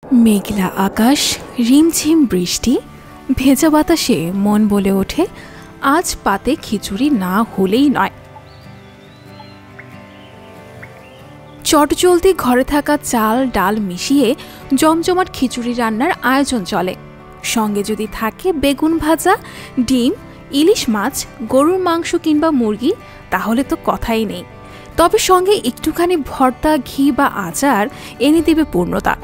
মেঘলা আকাশ, রিমঝিম বৃষ্টি, ভেজা বাতাসে মন বলে ওঠে আজ পাতে খিচুড়ি না হলেই নয়। চটজলদি ঘরে থাকা চাল ডাল মিশিয়ে জমজমাট খিচুড়ি রান্নার আয়োজন চলে। সঙ্গে যদি থাকে বেগুন ভাজা, ডিম, ইলিশ মাছ, গরুর মাংস কিংবা মুরগি, তাহলে তো কথাই নেই। তবে সঙ্গে একটুখানি ভর্তা, ঘি বা আচার এনে দেবে পূর্ণতা।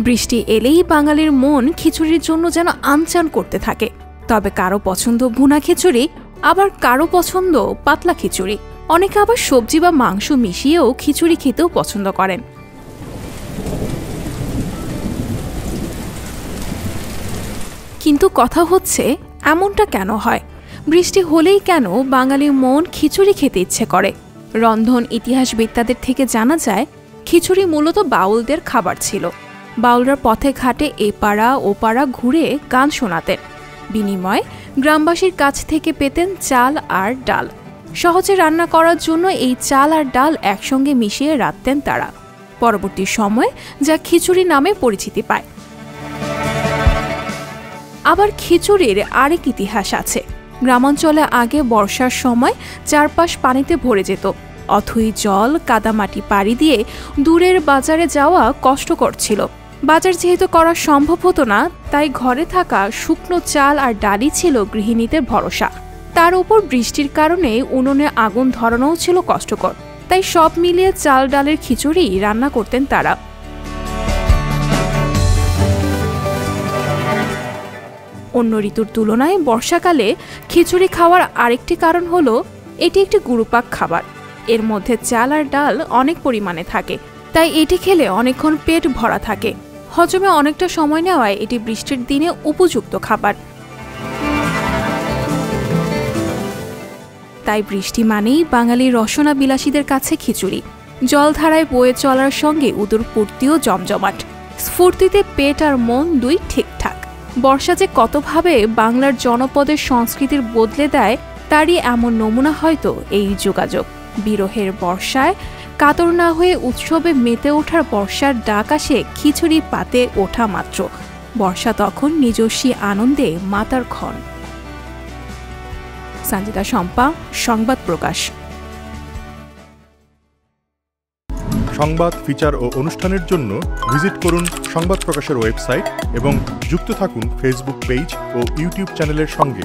বৃষ্টি এলেই বাঙালির মন খিচুড়ির জন্য যেন আনচান করতে থাকে। তবে কারো পছন্দ ভুনা খিচুড়ি, আবার কারো পছন্দ পাতলা খিচুড়ি। অনেকে আবার সবজি বা মাংস মিশিয়েও খিচুড়ি খেতেও পছন্দ করেন। কিন্তু কথা হচ্ছে, এমনটা কেন হয়? বৃষ্টি হলেই কেন বাঙালির মন খিচুড়ি খেতে ইচ্ছে করে? রন্ধন ইতিহাসবিদদের থেকে জানা যায়, খিচুড়ি মূলত বাউলদের খাবার ছিল। বাউলরা পথে ঘাটে এপাড়া ওপাড়া ঘুরে গান শোনাতেন। বিনিময়ে গ্রামবাসীর কাছ থেকে পেতেন চাল আর ডাল। সহজে রান্না করার জন্য এই চাল আর ডাল একসঙ্গে মিশিয়ে রাখতেন তারা। পরবর্তী সময়ে যা খিচুড়ি নামে পরিচিতি পায়। আবার খিচুড়ির আরেক ইতিহাস আছে। গ্রামাঞ্চলে আগে বর্ষার সময় চারপাশ পানিতে ভরে যেত। অথই জল, কাদামাটি পাড়ি দিয়ে দূরের বাজারে যাওয়া কষ্টকর ছিল। বাজার যেহেতু করা সম্ভব হতো না, তাই ঘরে থাকা শুকনো চাল আর ডালই ছিল গৃহিণীদের ভরসা। তার উপর বৃষ্টির কারণে উনুনে আগুন ধরানোও ছিল কষ্টকর, তাই সব মিলিয়ে চাল ডালের খিচুড়ি রান্না করতেন তারা। অন্য ঋতুর তুলনায় বর্ষাকালে খিচুড়ি খাওয়ার আরেকটি কারণ হলো এটি একটি গুরুপাক খাবার। এর মধ্যে চাল আর ডাল অনেক পরিমাণে থাকে, তাই এটি খেলে অনেকক্ষণ পেট ভরা থাকে। হজমে অনেকটা সময় নেওয়ায় এটি বৃষ্টির দিনে উপযুক্ত খাবার। তাই বৃষ্টি মানেই বাঙালি রসনা বিলাসীদের কাছে খিচুড়ি। জলধারায় বয়ে চলার সঙ্গে উদর পূর্তিও জমজমাট। স্ফূর্তিতে পেট আর মন দুই ঠিকঠাক। বর্ষা যে কতভাবে বাংলার জনপদের সংস্কৃতির বদলে দেয়, তারই এমন নমুনা হয়তো এই যোগাযোগ। বিরহের বর্ষায় কাতর না হয়ে উৎসবে মেতে ওঠার বর্ষার ডাক আসে খিচুড়ি পাতে ওঠা মাত্র। বর্ষা তখন নিজস্বী আনন্দে মাতার ক্ষণ। সঞ্জিতা শম্পা, সংবাদ প্রকাশ। সংবাদ, ফিচার ও অনুষ্ঠানের জন্য ভিজিট করুন সংবাদ প্রকাশের ওয়েবসাইট এবং যুক্ত থাকুন ফেসবুক পেজ ও ইউটিউব চ্যানেলের সঙ্গে।